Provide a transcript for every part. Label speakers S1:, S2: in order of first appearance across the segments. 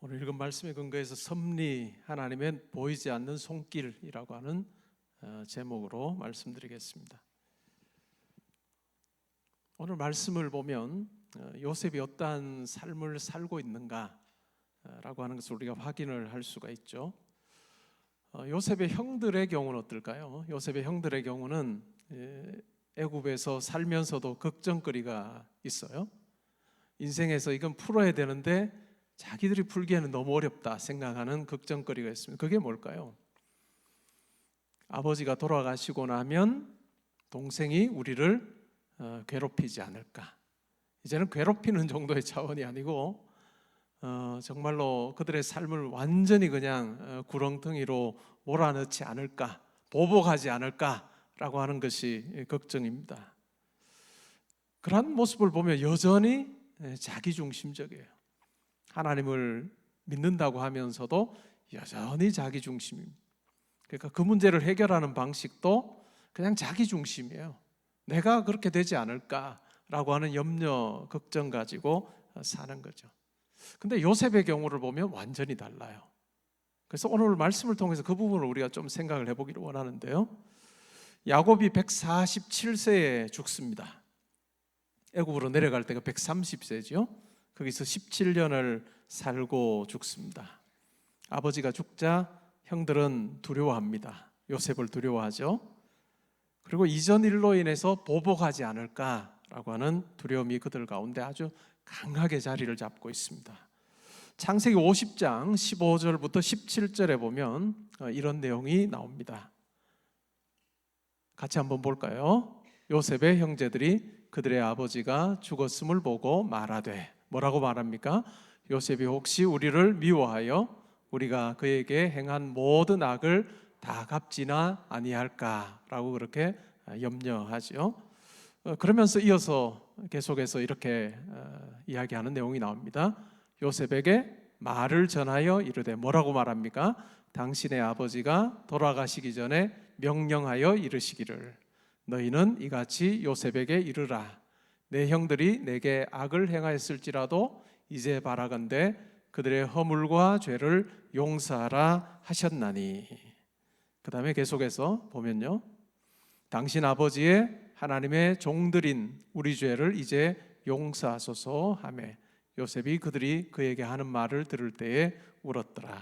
S1: 오늘 읽은 말씀에 근거해서 섭리, 하나님의 보이지 않는 손길이라고 하는 제목으로 말씀드리겠습니다. 오늘 말씀을 보면 요셉이 어떠한 삶을 살고 있는가 라고 하는 것을 우리가 확인을 할 수가 있죠. 요셉의 형들의 경우는 어떨까요? 요셉의 형들의 경우는 애굽에서 살면서도 걱정거리가 있어요. 인생에서 이건 풀어야 되는데 자기들이 풀기에는 너무 어렵다 생각하는 걱정거리가 있습니다. 그게 뭘까요? 아버지가 돌아가시고 나면 동생이 우리를 괴롭히지 않을까. 이제는 괴롭히는 정도의 차원이 아니고 정말로 그들의 삶을 완전히 그냥 구렁텅이로 몰아넣지 않을까, 보복하지 않을까라고 하는 것이 걱정입니다. 그러한 모습을 보면 여전히 자기중심적이에요. 하나님을 믿는다고 하면서도 여전히 자기중심입니다. 그러니까 그 문제를 해결하는 방식도 그냥 자기중심이에요. 내가 그렇게 되지 않을까라고 하는 염려, 걱정 가지고 사는 거죠. 근데 요셉의 경우를 보면 완전히 달라요. 그래서 오늘 말씀을 통해서 그 부분을 우리가 좀 생각을 해보기를 원하는데요. 야곱이 147세에 죽습니다. 애굽으로 내려갈 때가 130세죠. 거기서 17년을 살고 죽습니다. 아버지가 죽자 형들은 두려워합니다. 요셉을 두려워하죠. 그리고 이전 일로 인해서 보복하지 않을까라고 하는 두려움이 그들 가운데 아주 강하게 자리를 잡고 있습니다. 창세기 50장 15절부터 17절에 보면 이런 내용이 나옵니다. 같이 한번 볼까요? 요셉의 형제들이 그들의 아버지가 죽었음을 보고 말하되, 뭐라고 말합니까? 요셉이 혹시 우리를 미워하여 우리가 그에게 행한 모든 악을 다 갚지나 아니할까라고 그렇게 염려하죠. 그러면서 이어서 계속해서 이렇게 이야기하는 내용이 나옵니다. 요셉에게 말을 전하여 이르되, 뭐라고 말합니까? 당신의 아버지가 돌아가시기 전에 명령하여 이르시기를, 너희는 이같이 요셉에게 이르라. 내 형들이 내게 악을 행하였을지라도 이제 바라건대 그들의 허물과 죄를 용서하라 하셨나니. 그 다음에 계속해서 보면요, 당신 아버지의 하나님의 종들인 우리 죄를 이제 용서하소서 하매 요셉이 그들이 그에게 하는 말을 들을 때에 울었더라.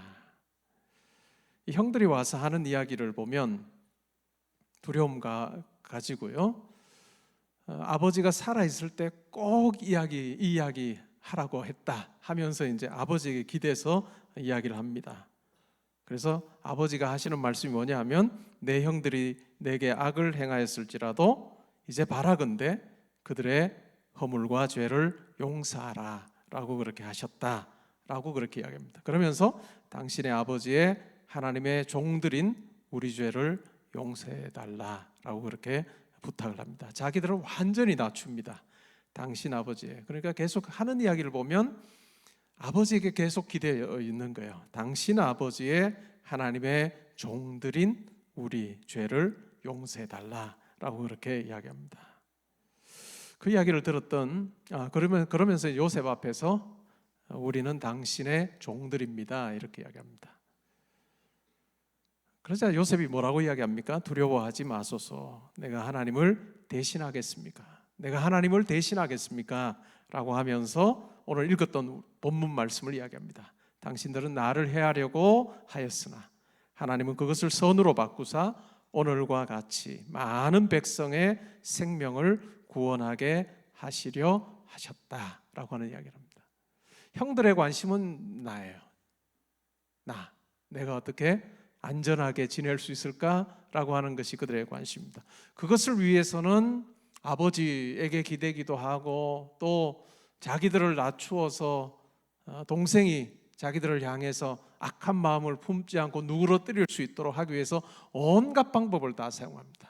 S1: 이 형들이 와서 하는 이야기를 보면 두려움과 가지고요, 아버지가 살아있을 때 꼭 이 이야기 하라고 했다 하면서 이제 아버지에게 기대서 이야기를 합니다. 그래서 아버지가 하시는 말씀이 뭐냐 하면, 내 형들이 내게 악을 행하였을지라도 이제 바라건대 그들의 허물과 죄를 용서하라 라고 그렇게 하셨다라고 그렇게 이야기합니다. 그러면서 당신의 아버지의 하나님의 종들인 우리 죄를 용서해 달라라고 그렇게 부탁을 합니다. 자기들을 완전히 낮춥니다. 당신 아버지의, 그러니까 계속 하는 이야기를 보면 아버지에게 계속 기대어 있는 거예요. 당신 아버지의 하나님의 종들인 우리 죄를 용서해 달라라고 그렇게 이야기합니다. 그 이야기를 들었던 그러면서 요셉 앞에서 우리는 당신의 종들입니다 이렇게 이야기합니다. 그러자 요셉이 뭐라고 이야기합니까? 두려워하지 마소서. 내가 하나님을 대신하겠습니까? 내가 하나님을 대신하겠습니까? 라고 하면서 오늘 읽었던 본문 말씀을 이야기합니다. 당신들은 나를 해하려고 하였으나 하나님은 그것을 선으로 바꾸사 오늘과 같이 많은 백성의 생명을 구원하게 하시려 하셨다라고 하는 이야기를 합니다. 형들의 관심은 나예요. 내가 어떻게 안전하게 지낼 수 있을까라고 하는 것이 그들의 관심입니다. 그것을 위해서는 아버지에게 기대기도 하고 또 자기들을 낮추어서 동생이 자기들을 향해서 악한 마음을 품지 않고 누그러뜨릴 수 있도록 하기 위해서 온갖 방법을 다 사용합니다.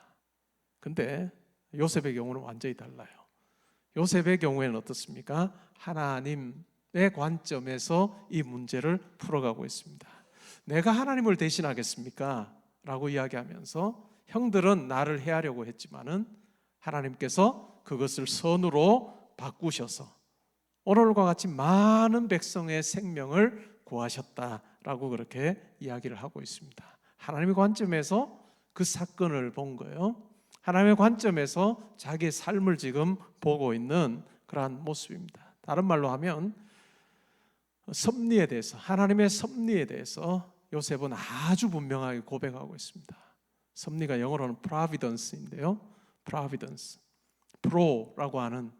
S1: 근데 요셉의 경우는 완전히 달라요. 요셉의 경우에는 어떻습니까? 하나님의 관점에서 이 문제를 풀어가고 있습니다. 내가 하나님을 대신하겠습니까? 라고 이야기하면서 형들은 나를 해하려고 했지만은 하나님께서 그것을 선으로 바꾸셔서 오늘과 같이 많은 백성의 생명을 구하셨다라고 그렇게 이야기를 하고 있습니다. 하나님의 관점에서 그 사건을 본 거예요. 하나님의 관점에서 자기의 삶을 지금 보고 있는 그러한 모습입니다. 다른 말로 하면 섭리에 대해서, 하나님의 섭리에 대해서 요셉은 아주 분명하게 고백하고 있습니다. 섭리가 영어로는 providence인데요. providence, pro라고 하는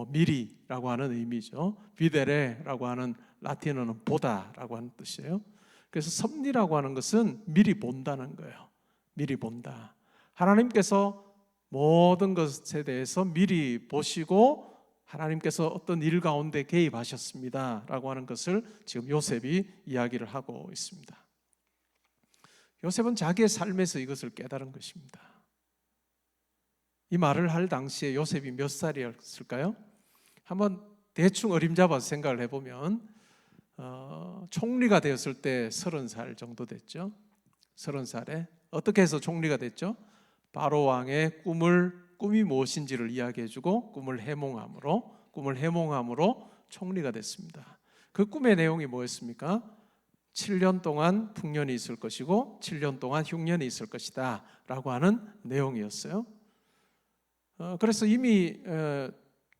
S1: 미리라고 하는 의미죠. 비데레라고 하는 라틴어는 보다라고 하는 뜻이에요. 그래서 섭리라고 하는 것은 미리 본다는 거예요. 미리 본다. 하나님께서 모든 것에 대해서 미리 보시고 하나님께서 어떤 일 가운데 개입하셨습니다 라고 하는 것을 지금 요셉이 이야기를 하고 있습니다. 요셉은 자기의 삶에서 이것을 깨달은 것입니다. 이 말을 할 당시에 요셉이 몇 살이었을까요? 한번 대충 어림잡아서 생각을 해보면 총리가 되었을 때 30살 정도 됐죠. 30살에 어떻게 해서 총리가 됐죠? 바로 왕의 꿈이 무엇인지를 이야기해주고 꿈을 해몽함으로 총리가 됐습니다. 그 꿈의 내용이 뭐였습니까? 7년 동안 풍년이 있을 것이고 7년 동안 흉년이 있을 것이다 라고 하는 내용이었어요. 그래서 이미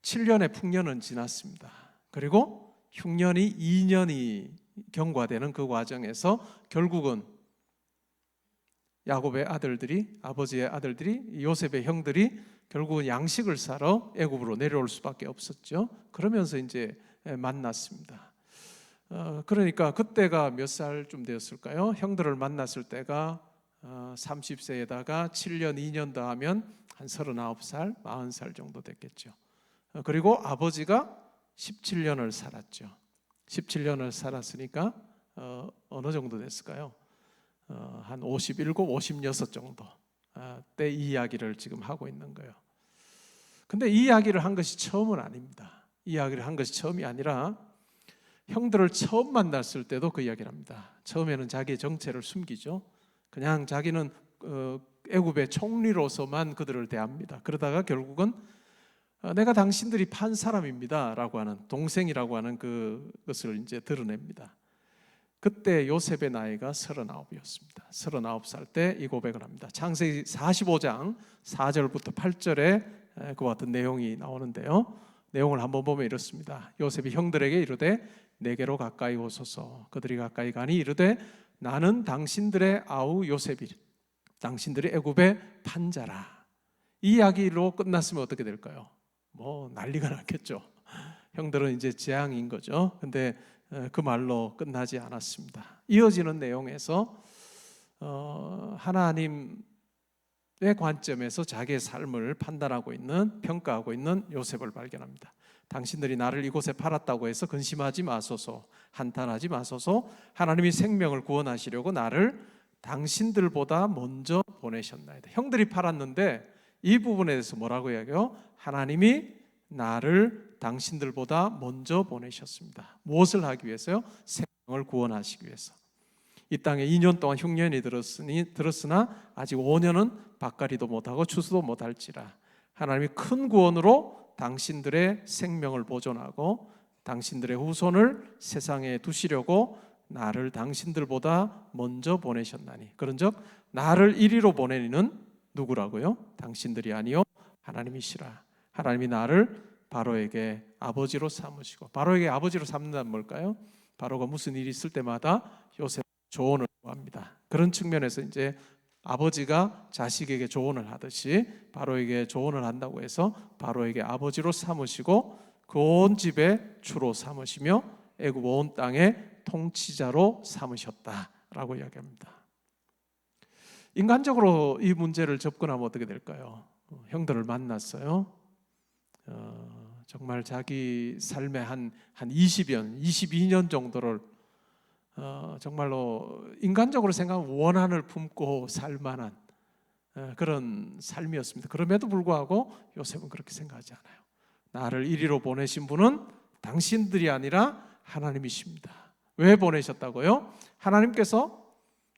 S1: 7년의 풍년은 지났습니다. 그리고 흉년이 2년이 경과되는 그 과정에서 결국은 야곱의 아들들이, 아버지의 아들들이, 요셉의 형들이 결국은 양식을 사러 애굽으로 내려올 수밖에 없었죠. 그러면서 이제 만났습니다. 그러니까 그때가 몇 살쯤 되었을까요? 형들을 만났을 때가 30세에다가 7년 2년 더하면 한 39살, 40살 정도 됐겠죠. 그리고 아버지가 17년을 살았죠. 17년을 살았으니까 어느 정도 됐을까요? 한 57, 56 정도 때 이 이야기를 지금 하고 있는 거예요. 근데 이 이야기를 한 것이 처음은 아닙니다. 이 이야기를 한 것이 처음이 아니라 형들을 처음 만났을 때도 그 이야기를 합니다. 처음에는 자기의 정체를 숨기죠. 그냥 자기는 애굽의 총리로서만 그들을 대합니다. 그러다가 결국은 내가 당신들이 판 사람입니다 라고 하는, 동생이라고 하는 그것을 이제 드러냅니다. 그때 요셉의 나이가 39이었습니다. 39살 때 이 고백을 합니다. 창세기 45장 4절부터 8절에 그와 같은 내용이 나오는데요. 내용을 한번 보면 이렇습니다. 요셉이 형들에게 이르되 내게로 가까이 오소서. 그들이 가까이 가니 이르되 나는 당신들의 아우 요셉이 당신들이 애굽의 판자라. 이 이야기로 끝났으면 어떻게 될까요? 난리가 났겠죠. 형들은 이제 재앙인 거죠. 근데 그 말로 끝나지 않았습니다. 이어지는 내용에서 하나님의 관점에서 자기의 삶을 판단하고 있는, 평가하고 있는 요셉을 발견합니다. 당신들이 나를 이곳에 팔았다고 해서 근심하지 마소서, 한탄하지 마소서. 하나님이 생명을 구원하시려고 나를 당신들보다 먼저 보내셨나이다. 형들이 팔았는데 이 부분에 대해서 뭐라고 이야기해요? 하나님이 나를 당신들보다 먼저 보내셨습니다. 무엇을 하기 위해서요? 생명을 구원하시기 위해서. 이 땅에 2년 동안 흉년이 들었으나 아직 5년은 밭갈이도 못하고 추수도 못할지라 하나님이 큰 구원으로 당신들의 생명을 보존하고 당신들의 후손을 세상에 두시려고 나를 당신들보다 먼저 보내셨나니, 그런즉 나를 이리로 보내니는 누구라고요? 당신들이 아니요 하나님이시라. 하나님이 나를 바로에게 아버지로 삼으시고, 바로에게 아버지로 삼는다는 뭘까요? 바로가 무슨 일이 있을 때마다 요셉 조언을 구합니다. 그런 측면에서 이제 아버지가 자식에게 조언을 하듯이 바로에게 조언을 한다고 해서 바로에게 아버지로 삼으시고 그 온 집의 주로 삼으시며 애굽 온 땅의 통치자로 삼으셨다라고 이야기합니다. 인간적으로 이 문제를 접근하면 어떻게 될까요? 형들을 만났어요. 정말 자기 삶의 한 20년, 22년 정도를 정말로 인간적으로 생각하면 원한을 품고 살 만한 그런 삶이었습니다. 그럼에도 불구하고 요셉은 그렇게 생각하지 않아요. 나를 이리로 보내신 분은 당신들이 아니라 하나님이십니다. 왜 보내셨다고요? 하나님께서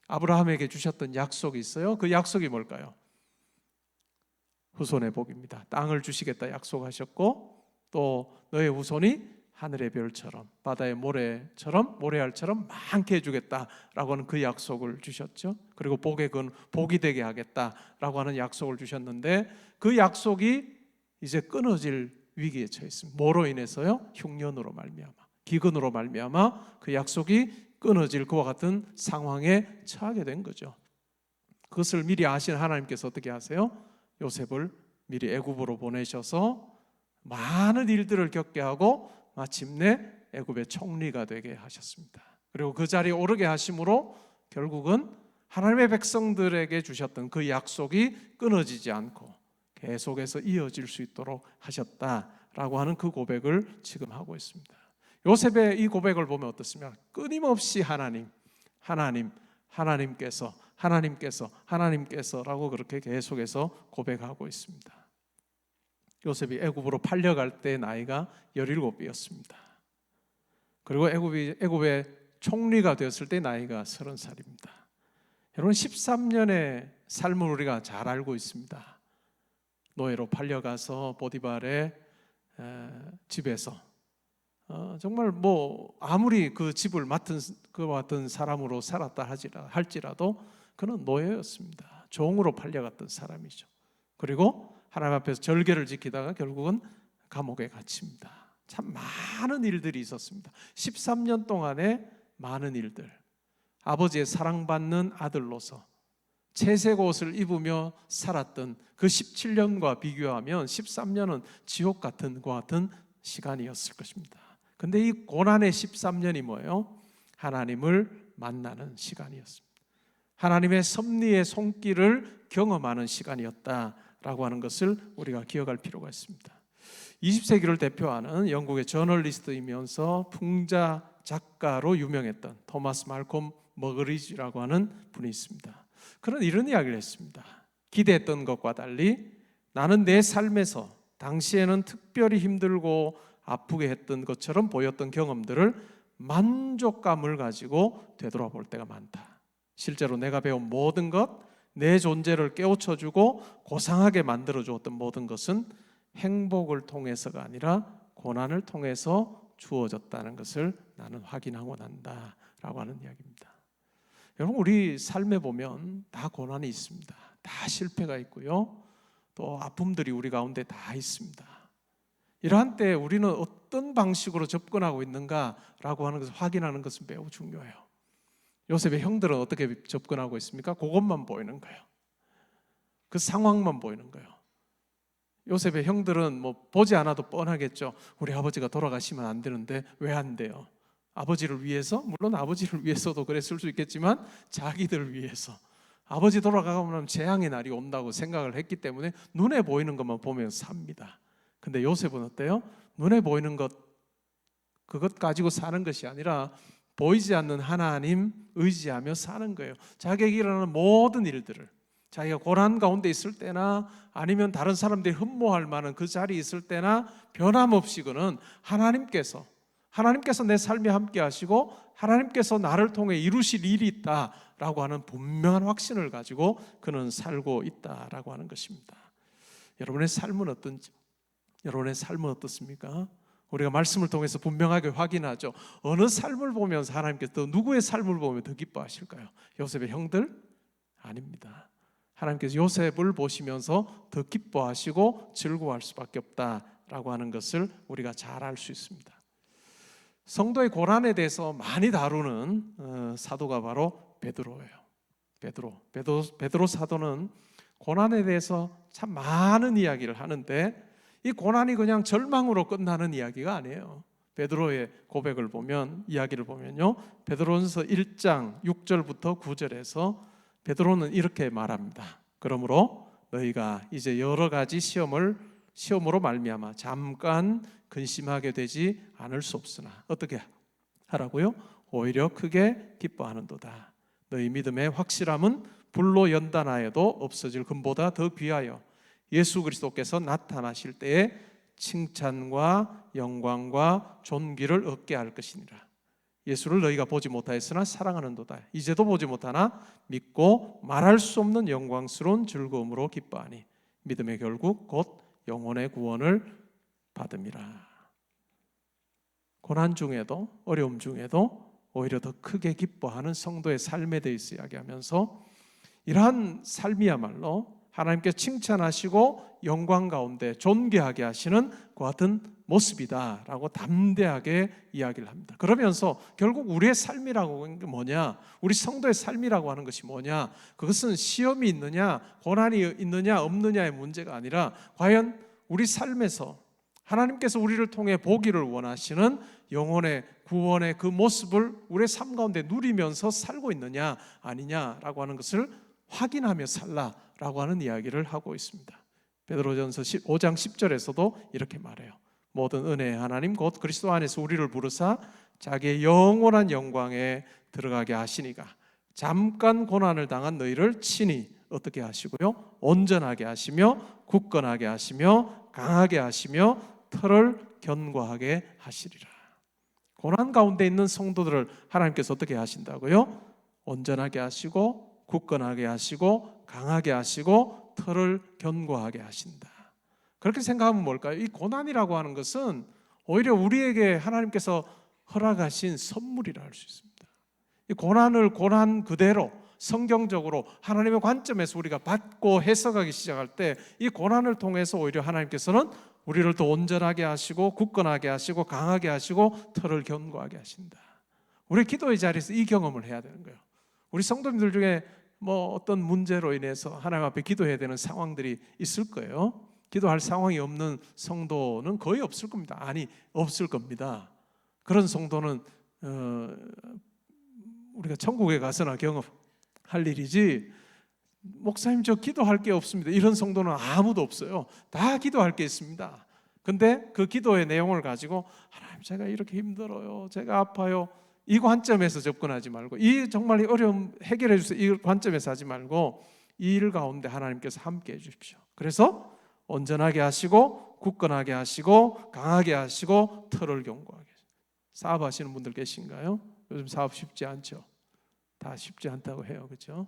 S1: 아브라함에게 주셨던 약속이 있어요. 그 약속이 뭘까요? 후손의 복입니다. 땅을 주시겠다 약속하셨고 또 너의 후손이 하늘의 별처럼 바다의 모래처럼 모래알처럼 많게 해주겠다라고 하는 그 약속을 주셨죠. 그리고 복의 근 복이 되게 하겠다라고 하는 약속을 주셨는데 그 약속이 이제 끊어질 위기에 처해 있습니다. 뭐로 인해서요? 흉년으로 말미암아, 기근으로 말미암아 그 약속이 끊어질 그와 같은 상황에 처하게 된 거죠. 그것을 미리 아신 하나님께서 어떻게 하세요? 요셉을 미리 애굽으로 보내셔서 많은 일들을 겪게 하고 마침내 애굽의 총리가 되게 하셨습니다. 그리고 그 자리에 오르게 하심으로 결국은 하나님의 백성들에게 주셨던 그 약속이 끊어지지 않고 계속해서 이어질 수 있도록 하셨다라고 하는 그 고백을 지금 하고 있습니다. 요셉의 이 고백을 보면 어떻습니까? 끊임없이 하나님께서라고 그렇게 계속해서 고백하고 있습니다. 요셉이 애굽으로 팔려갈 때 나이가 17이었습니다. 그리고 애굽의 총리가 되었을 때 나이가 30살입니다. 여러분 13년의 삶을 우리가 잘 알고 있습니다. 노예로 팔려가서 보디발의 집에서 정말 뭐 아무리 그 집을 맡은 그와 같은 사람으로 살았다 할지라도 그는 노예였습니다. 종으로 팔려갔던 사람이죠. 그리고 하나님 앞에서 절개를 지키다가 결국은 감옥에 갇힙니다. 참 많은 일들이 있었습니다. 13년 동안에 많은 일들. 아버지의 사랑받는 아들로서 채색 옷을 입으며 살았던 그 17년과 비교하면 13년은 지옥 같은 것 같은 시간이었을 것입니다. 근데 이 고난의 13년이 뭐예요? 하나님을 만나는 시간이었습니다. 하나님의 섭리의 손길을 경험하는 시간이었다라고 하는 것을 우리가 기억할 필요가 있습니다. 20세기를 대표하는 영국의 저널리스트이면서 풍자 작가로 유명했던 토마스 말콤 머그리지라고 하는 분이 있습니다. 그는 이런 이야기를 했습니다. 기대했던 것과 달리 나는 내 삶에서 당시에는 특별히 힘들고 아프게 했던 것처럼 보였던 경험들을 만족감을 가지고 되돌아볼 때가 많다. 실제로 내가 배운 모든 것, 내 존재를 깨우쳐주고 고상하게 만들어주었던 모든 것은 행복을 통해서가 아니라 고난을 통해서 주어졌다는 것을 나는 확인하고 난다라고 하는 이야기입니다. 여러분 우리 삶에 보면 다 고난이 있습니다. 다 실패가 있고요. 또 아픔들이 우리 가운데 다 있습니다. 이러한 때 우리는 어떤 방식으로 접근하고 있는가라고 하는 것을 확인하는 것은 매우 중요해요. 요셉의 형들은 어떻게 접근하고 있습니까? 그것만 보이는 거예요. 그 상황만 보이는 거예요. 요셉의 형들은 뭐 보지 않아도 뻔하겠죠. 우리 아버지가 돌아가시면 안 되는데 왜 안 돼요? 아버지를 위해서? 물론 아버지를 위해서도 그랬을 수 있겠지만 자기들을 위해서 아버지 돌아가면 재앙의 날이 온다고 생각을 했기 때문에 눈에 보이는 것만 보면서 삽니다. 근데 요셉은 어때요? 눈에 보이는 것 그것 가지고 사는 것이 아니라 보이지 않는 하나님 의지하며 사는 거예요. 자기에게 일어나는 모든 일들을 자기가 고난 가운데 있을 때나 아니면 다른 사람들이 흠모할 만한 그 자리에 있을 때나 변함없이 그는 하나님께서 내 삶에 함께 하시고 하나님께서 나를 통해 이루실 일이 있다라고 하는 분명한 확신을 가지고 그는 살고 있다라고 하는 것입니다. 여러분의 삶은 어떤지, 여러분의 삶은 어떻습니까? 우리가 말씀을 통해서 분명하게 확인하죠. 어느 삶을 보면서 하나님께서 누구의 삶을 보면 더 기뻐하실까요? 요셉의 형들? 아닙니다. 하나님께서 요셉을 보시면서 더 기뻐하시고 즐거워할 수밖에 없다라고 하는 것을 우리가 잘 알 수 있습니다. 성도의 고난에 대해서 많이 다루는 사도가 바로 베드로예요. 베드로 사도는 고난에 대해서 참 많은 이야기를 하는데 이 고난이 그냥 절망으로 끝나는 이야기가 아니에요. 베드로의 고백을 보면 이야기를 보면요. 베드로전서 1장 6절부터 9절에서 베드로는 이렇게 말합니다. 그러므로 너희가 이제 여러 가지 시험으로 말미암아 잠깐 근심하게 되지 않을 수 없으나 어떻게 하라고요? 오히려 크게 기뻐하는도다. 너희 믿음의 확실함은 불로 연단하여도 없어질 금보다 더 귀하여 예수 그리스도께서 나타나실 때에 칭찬과 영광과 존귀를 얻게 할 것이니라. 예수를 너희가 보지 못하였으나 사랑하는도다. 이제도 보지 못하나 믿고 말할 수 없는 영광스러운 즐거움으로 기뻐하니 믿음의 결국 곧 영혼의 구원을 받음이라. 고난 중에도, 어려움 중에도 오히려 더 크게 기뻐하는 성도의 삶에 대해서 이야기하면서 이러한 삶이야말로 하나님께서 칭찬하시고 영광 가운데 존귀하게 하시는 그와 같은 모습이다라고 담대하게 이야기를 합니다. 그러면서 결국 우리의 삶이라고 하는 게 뭐냐, 우리 성도의 삶이라고 하는 것이 뭐냐, 그것은 시험이 있느냐 고난이 있느냐 없느냐의 문제가 아니라 과연 우리 삶에서 하나님께서 우리를 통해 보기를 원하시는 영혼의 구원의 그 모습을 우리의 삶 가운데 누리면서 살고 있느냐 아니냐라고 하는 것을 확인하며 살라라고 하는 이야기를 하고 있습니다. 베드로전서 5장 10절에서도 이렇게 말해요. 모든 은혜의 하나님 곧 그리스도 안에서 우리를 부르사 자기의 영원한 영광에 들어가게 하시니가 잠깐 고난을 당한 너희를 친히 어떻게 하시고요? 온전하게 하시며 굳건하게 하시며 강하게 하시며 털을 견고하게 하시리라. 고난 가운데 있는 성도들을 하나님께서 어떻게 하신다고요? 온전하게 하시고 굳건하게 하시고 강하게 하시고 털을 견고하게 하신다. 그렇게 생각하면 뭘까요? 이 고난이라고 하는 것은 오히려 우리에게 하나님께서 허락하신 선물이라 할 수 있습니다. 이 고난을 고난 그대로 성경적으로 하나님의 관점에서 우리가 받고 해석하기 시작할 때 이 고난을 통해서 오히려 하나님께서는 우리를 더 온전하게 하시고 굳건하게 하시고 강하게 하시고 털을 견고하게 하신다. 우리 기도의 자리에서 이 경험을 해야 되는 거예요. 우리 성도님들 중에 뭐 어떤 문제로 인해서 하나님 앞에 기도해야 되는 상황들이 있을 거예요. 기도할 상황이 없는 성도는 거의 없을 겁니다. 아니, 없을 겁니다. 그런 성도는 우리가 천국에 가서나 경험할 일이지, 목사님 저 기도할 게 없습니다, 이런 성도는 아무도 없어요. 다 기도할 게 있습니다. 근데 그 기도의 내용을 가지고 하나님 제가 이렇게 힘들어요, 제가 아파요, 이 관점에서 접근하지 말고, 이 정말 어려움 해결해 주세요, 이 관점에서 하지 말고 이 일 가운데 하나님께서 함께 해 주십시오. 그래서 온전하게 하시고 굳건하게 하시고 강하게 하시고 털을 견고하게 하시고. 사업하시는 분들 계신가요? 요즘 사업 쉽지 않죠. 다 쉽지 않다고 해요, 그렇죠?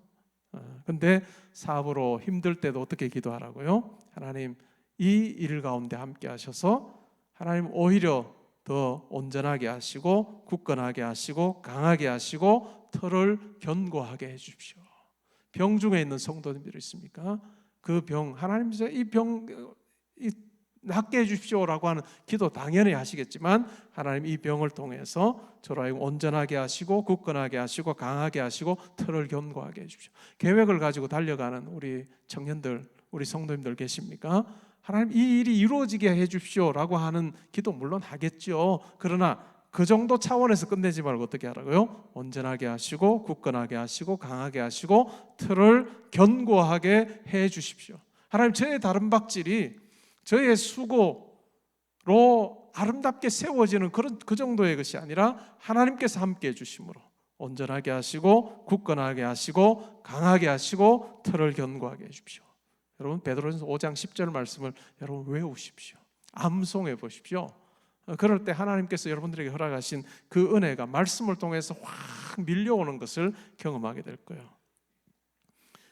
S1: 근데 사업으로 힘들 때도 어떻게 기도하라고요? 하나님 이 일 가운데 함께 하셔서 하나님 오히려 더 온전하게 하시고 굳건하게 하시고 강하게 하시고 털을 견고하게 해 주십시오. 병 중에 있는 성도님들이 있습니까? 그 병, 하나님 이 병 낫게 해주십시오라고 하는 기도 당연히 하시겠지만 하나님 이 병을 통해서 저로 하여금 온전하게 하시고 굳건하게 하시고 강하게 하시고 털을 견고하게 해주십시오. 계획을 가지고 달려가는 우리 청년들, 우리 성도님들 계십니까? 하나님 이 일이 이루어지게 해주십시오라고 하는 기도 물론 하겠죠. 그러나 그 정도 차원에서 끝내지 말고 어떻게 하라고요? 온전하게 하시고 굳건하게 하시고 강하게 하시고 털을 견고하게 해주십시오. 하나님 저의 다름박질이 저의 수고로 아름답게 세워지는 그 정도의 것이 아니라 하나님께서 함께 해주심으로 온전하게 하시고 굳건하게 하시고 강하게 하시고 털을 견고하게 해주십시오. 여러분 베드로전서 5장 10절 말씀을 여러분 외우십시오. 암송해 보십시오. 그럴 때 하나님께서 여러분들에게 허락하신 그 은혜가 말씀을 통해서 확 밀려오는 것을 경험하게 될 거예요.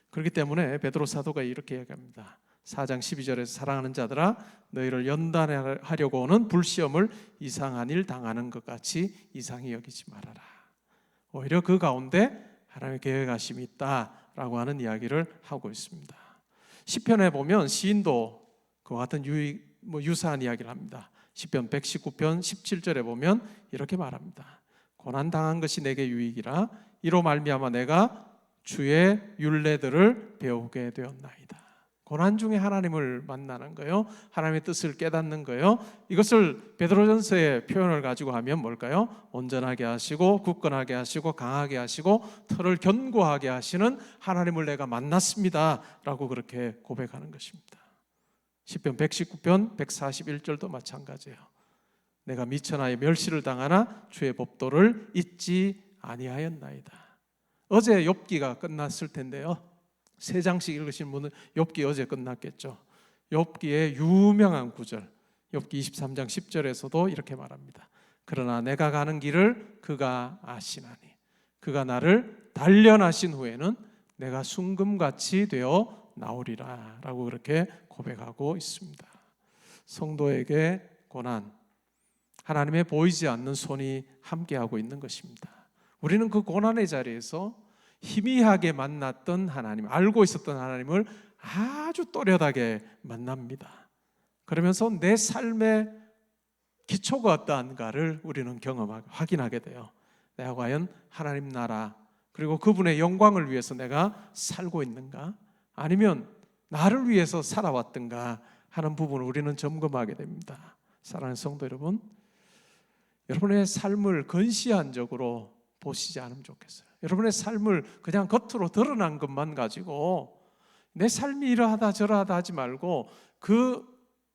S1: 그렇기 때문에 베드로 사도가 이렇게 얘기합니다. 4장 12절에서 사랑하는 자들아 너희를 연단하려고 오는 불시험을 이상한 일 당하는 것 같이 이상히 여기지 말아라. 오히려 그 가운데 하나님의 계획하심이 있다라고 하는 이야기를 하고 있습니다. 시편에 보면 시인도 그와 같은 유사한 이야기를 합니다. 시편 119편 17절에 보면 이렇게 말합니다. 고난당한 것이 내게 유익이라 이로 말미암아 내가 주의 율례들을 배우게 되었나이다. 고난 중에 하나님을 만나는 거예요. 하나님의 뜻을 깨닫는 거예요. 이것을 베드로전서의 표현을 가지고 하면 뭘까요? 온전하게 하시고 굳건하게 하시고 강하게 하시고 털을 견고하게 하시는 하나님을 내가 만났습니다 라고 그렇게 고백하는 것입니다. 시편 119편 141절도 마찬가지예요. 내가 미천하에 멸시를 당하나 주의 법도를 잊지 아니하였나이다. 어제 욥기가 끝났을 텐데요, 3장씩 읽으신 분은 욥기 어제 끝났겠죠. 욥기의 유명한 구절, 욥기 23장 10절에서도 이렇게 말합니다. 그러나 내가 가는 길을 그가 아시나니 그가 나를 단련하신 후에는 내가 순금같이 되어 나오리라 라고 그렇게 고백하고 있습니다. 성도에게 고난, 하나님의 보이지 않는 손이 함께하고 있는 것입니다. 우리는 그 고난의 자리에서 희미하게 만났던 하나님, 알고 있었던 하나님을 아주 또렷하게 만납니다. 그러면서 내 삶의 기초가 어떠한가를 우리는 경험하고 확인하게 돼요. 내가 과연 하나님 나라 그리고 그분의 영광을 위해서 내가 살고 있는가, 아니면 나를 위해서 살아왔던가 하는 부분을 우리는 점검하게 됩니다. 사랑하는 성도 여러분, 여러분의 삶을 건시안적으로 보시지 않으면 좋겠어요. 여러분의 삶을 그냥 겉으로 드러난 것만 가지고 내 삶이 이러하다 저러하다 하지 말고, 그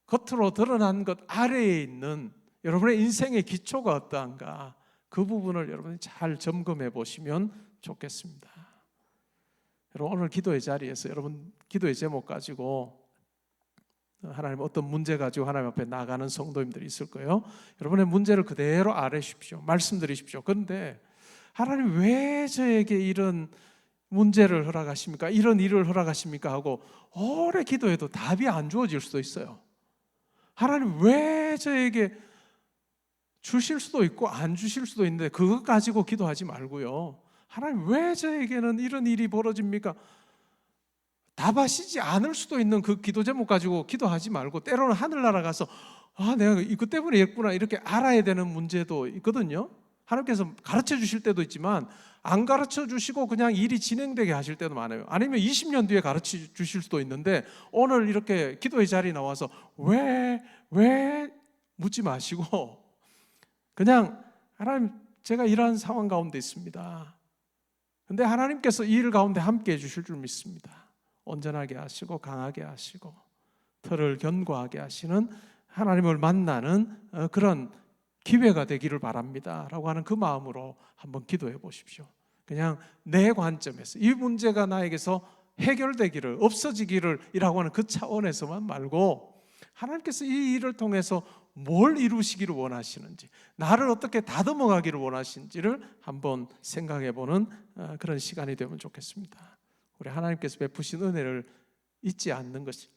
S1: 겉으로 드러난 것 아래에 있는 여러분의 인생의 기초가 어떠한가, 그 부분을 여러분이 잘 점검해 보시면 좋겠습니다. 여러분, 오늘 기도의 자리에서 여러분 기도의 제목 가지고 하나님 어떤 문제 가지고 하나님 앞에 나가는 성도님들이 있을 거예요. 여러분의 문제를 그대로 아뢰십시오. 말씀드리십시오. 그런데 하나님 왜 저에게 이런 문제를 허락하십니까? 이런 일을 허락하십니까? 하고 오래 기도해도 답이 안 주어질 수도 있어요. 하나님 왜 저에게 주실 수도 있고 안 주실 수도 있는데 그것 가지고 기도하지 말고요. 하나님 왜 저에게는 이런 일이 벌어집니까? 답하시지 않을 수도 있는 그 기도 제목 가지고 기도하지 말고, 때로는 하늘나라 가서 내가 이것 때문에 이랬구나 이렇게 알아야 되는 문제도 있거든요. 하나님께서 가르쳐 주실 때도 있지만 안 가르쳐 주시고 그냥 일이 진행되게 하실 때도 많아요. 아니면 20년 뒤에 가르쳐 주실 수도 있는데 오늘 이렇게 기도의 자리에 나와서 왜 묻지 마시고 그냥 하나님 제가 이러한 상황 가운데 있습니다. 근데 하나님께서 이 일 가운데 함께 해주실 줄 믿습니다. 온전하게 하시고 강하게 하시고 털을 견고하게 하시는 하나님을 만나는 그런 기회가 되기를 바랍니다 라고 하는 그 마음으로 한번 기도해 보십시오. 그냥 내 관점에서 이 문제가 나에게서 해결되기를, 없어지기를 이라고 하는 그 차원에서만 말고, 하나님께서 이 일을 통해서 뭘 이루시기를 원하시는지, 나를 어떻게 다듬어 가기를 원하시는지를 한번 생각해 보는 그런 시간이 되면 좋겠습니다. 우리 하나님께서 베푸신 은혜를 잊지 않는 것이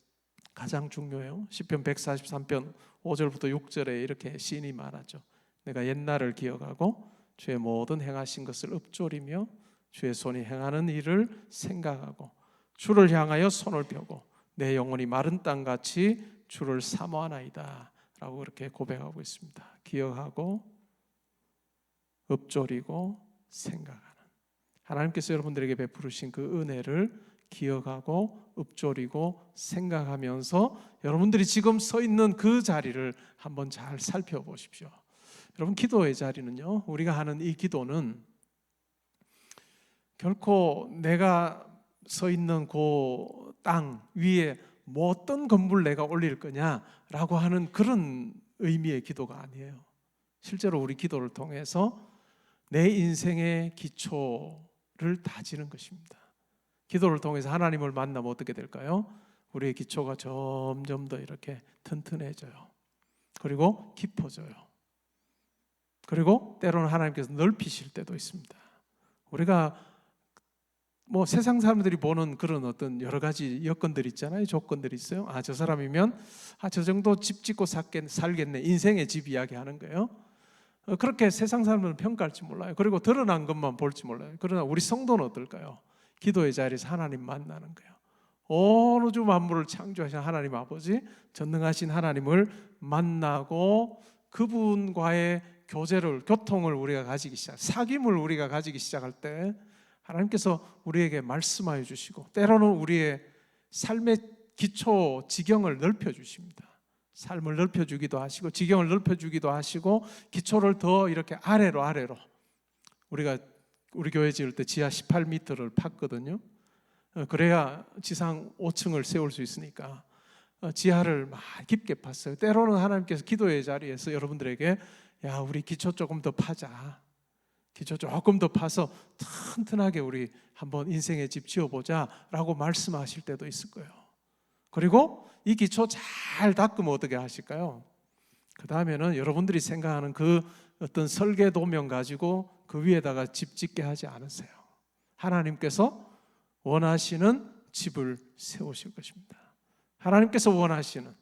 S1: 가장 중요해요. 시편 143편 5절부터 6절에 이렇게 시인이 말하죠. 내가 옛날을 기억하고 주의 모든 행하신 것을 읊조리며 주의 손이 행하는 일을 생각하고 주를 향하여 손을 펴고 내 영혼이 마른 땅같이 주를 사모하나이다 라고 그렇게 고백하고 있습니다. 기억하고 읊조리고 생각하는, 하나님께서 여러분들에게 베푸신 그 은혜를 기억하고 읊조리고 생각하면서 여러분들이 지금 서 있는 그 자리를 한번 잘 살펴보십시오. 여러분, 기도의 자리는요, 우리가 하는 이 기도는 결코 내가 서 있는 그 땅 위에 뭐 어떤 건물 내가 올릴 거냐라고 하는 그런 의미의 기도가 아니에요. 실제로 우리 기도를 통해서 내 인생의 기초를 다지는 것입니다. 기도를 통해서 하나님을 만나면 어떻게 될까요? 우리의 기초가 점점 더 이렇게 튼튼해져요. 그리고 깊어져요. 그리고 때로는 하나님께서 넓히실 때도 있습니다. 우리가 뭐 세상 사람들이 보는 그런 어떤 여러 가지 여건들이 있잖아요. 조건들이 있어요. 저 사람이면 저 정도 집 짓고 살겠네. 인생의 집 이야기 하는 거예요. 그렇게 세상 사람들은 평가할지 몰라요. 그리고 드러난 것만 볼지 몰라요. 그러나 우리 성도는 어떨까요? 기도의 자리에서 하나님 만나는 거예요. 온 우주 만물을 창조하신 하나님 아버지, 전능하신 하나님을 만나고 그분과의 교통을 우리가 가지기 시작, 사귐을 우리가 가지기 시작할 때 하나님께서 우리에게 말씀하여 주시고, 때로는 우리의 삶의 기초 지경을 넓혀 주십니다. 삶을 넓혀 주기도 하시고 지경을 넓혀 주기도 하시고 기초를 더 이렇게 아래로 우리가 우리 교회 지을 때 지하 18m를 팠거든요. 그래야 지상 5층을 세울 수 있으니까 지하를 막 깊게 팠어요. 때로는 하나님께서 기도의 자리에서 여러분들에게 우리 기초 조금 더 파자, 기초 조금 더 파서 튼튼하게 우리 한번 인생의 집 지어보자 라고 말씀하실 때도 있을 거예요. 그리고 이 기초 잘 닦으면 어떻게 하실까요? 그 다음에는 여러분들이 생각하는 그 어떤 설계 도면 가지고 그 위에다가 집 짓게 하지 않으세요. 하나님께서 원하시는 집을 세우실 것입니다. 하나님께서 원하시는,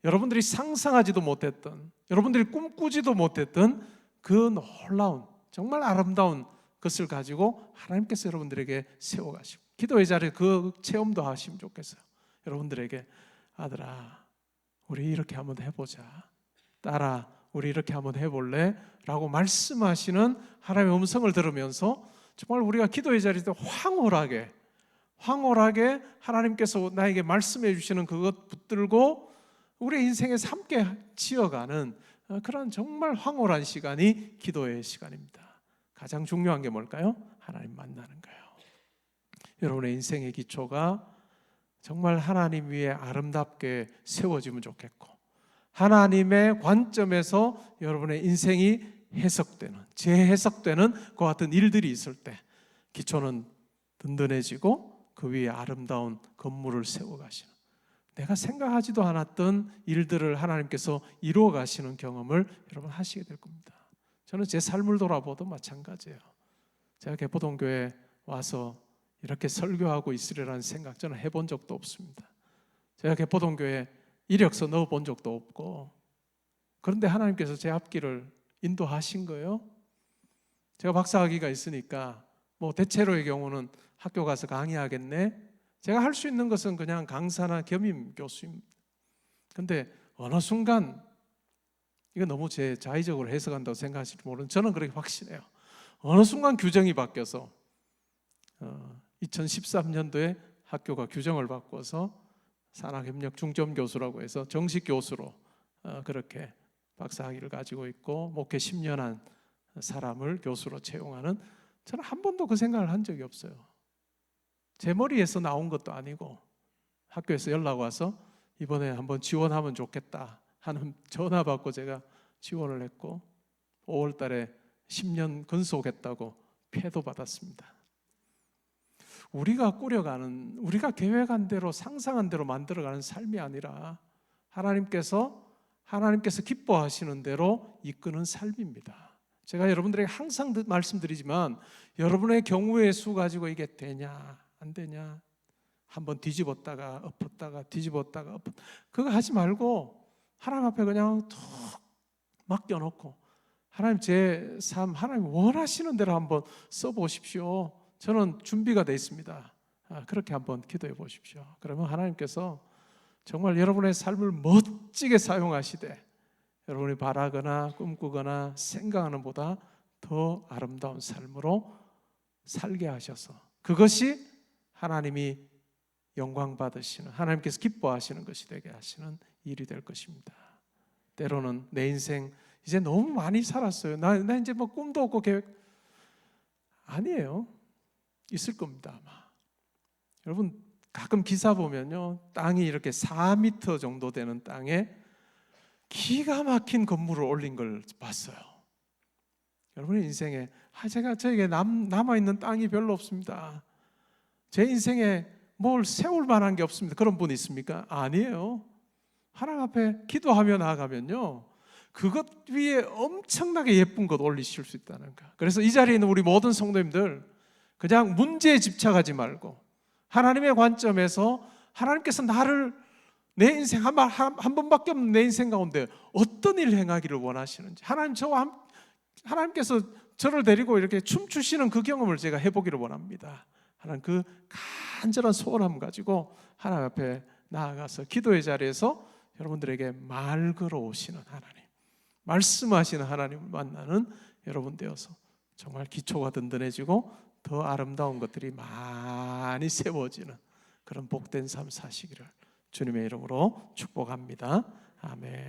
S1: 여러분들이 상상하지도 못했던, 여러분들이 꿈꾸지도 못했던 그 놀라운, 정말 아름다운 것을 가지고 하나님께서 여러분들에게 세워가시고, 기도의 자리에 그 체험도 하시면 좋겠어요. 여러분들에게 아들아, 우리 이렇게 한번 해보자, 딸아, 우리 이렇게 한번 해볼래? 라고 말씀하시는 하나님의 음성을 들으면서 정말 우리가 기도의 자리에 황홀하게 하나님께서 나에게 말씀해 주시는 그것 붙들고 우리의 인생에서 함께 지어가는 그런 정말 황홀한 시간이 기도의 시간입니다. 가장 중요한 게 뭘까요? 하나님 만나는 거예요. 여러분의 인생의 기초가 정말 하나님 위에 아름답게 세워지면 좋겠고, 하나님의 관점에서 여러분의 인생이 해석되는, 재해석되는 그와 같은 일들이 있을 때 기초는 든든해지고 그 위에 아름다운 건물을 세워가시는, 내가 생각하지도 않았던 일들을 하나님께서 이루어 가시는 경험을 여러분 하시게 될 겁니다. 저는 제 삶을 돌아봐도 마찬가지예요. 제가 개포동교회 와서 이렇게 설교하고 있으리라는 생각 저는 해본 적도 없습니다. 제가 개포동교회 이력서 넣어본 적도 없고, 그런데 하나님께서 제 앞길을 인도하신 거예요. 제가 박사학위가 있으니까 뭐 대체로의 경우는 학교 가서 강의하겠네. 제가 할 수 있는 것은 그냥 강사나 겸임 교수입니다. 근데 어느 순간, 이거 너무 제 자의적으로 해석한다고 생각하실지 모르는데 저는 그렇게 확신해요. 어느 순간 규정이 바뀌어서 2013년도에 학교가 규정을 바꿔서 산학협력 중점교수라고 해서 정식 교수로 그렇게 박사학위를 가지고 있고 목회 10년 한 사람을 교수로 채용하는, 저는 한 번도 그 생각을 한 적이 없어요. 제 머리에서 나온 것도 아니고 학교에서 연락 와서 이번에 한번 지원하면 좋겠다 하는 전화 받고 제가 지원을 했고 5월 달에 10년 근속했다고 패도 받았습니다. 우리가 꾸려가는, 우리가 계획한 대로 상상한 대로 만들어가는 삶이 아니라 하나님께서 기뻐하시는 대로 이끄는 삶입니다. 제가 여러분들에게 항상 말씀드리지만 여러분의 경우의 수 가지고 이게 되냐 안 되냐, 한번 뒤집었다가 엎었다가 뒤집었다가 엎었다가 그거 하지 말고 하나님 앞에 그냥 툭 맡겨놓고 하나님 제 삶 하나님 원하시는 대로 한번 써보십시오. 저는 준비가 되어 있습니다. 그렇게 한번 기도해 보십시오. 그러면 하나님께서 정말 여러분의 삶을 멋지게 사용하시되 여러분이 바라거나 꿈꾸거나 생각하는 보다 더 아름다운 삶으로 살게 하셔서 그것이 하나님이 영광 받으시는, 하나님께서 기뻐하시는 것이 되게 하시는 일이 될 것입니다. 때로는 내 인생 이제 너무 많이 살았어요. 나 이제 뭐 꿈도 없고 계획, 아니에요. 있을 겁니다 아마. 여러분 가끔 기사 보면요, 땅이 이렇게 4m 정도 되는 땅에 기가 막힌 건물을 올린 걸 봤어요. 여러분의 인생에 저에게 남아있는 땅이 별로 없습니다, 제 인생에 뭘 세울 만한 게 없습니다, 그런 분 있습니까? 아니에요. 하나님 앞에 기도하며 나아가면요 그것 위에 엄청나게 예쁜 것 올리실 수 있다는 거. 그래서 이 자리에 있는 우리 모든 성도님들 그냥 문제에 집착하지 말고 하나님의 관점에서 하나님께서 내 인생 한 번밖에 없는 내 인생 가운데 어떤 일을 행하기를 원하시는지, 하나님께서 저를 데리고 이렇게 춤추시는 그 경험을 제가 해보기를 원합니다. 하나님 그 간절한 소원함 가지고 하나님 앞에 나아가서 기도의 자리에서 여러분들에게 말 걸어오시는 하나님, 말씀하시는 하나님을 만나는 여러분 되어서 정말 기초가 든든해지고 더 아름다운 것들이 많이 세워지는 그런 복된 삶 사시기를 주님의 이름으로 축복합니다. 아멘.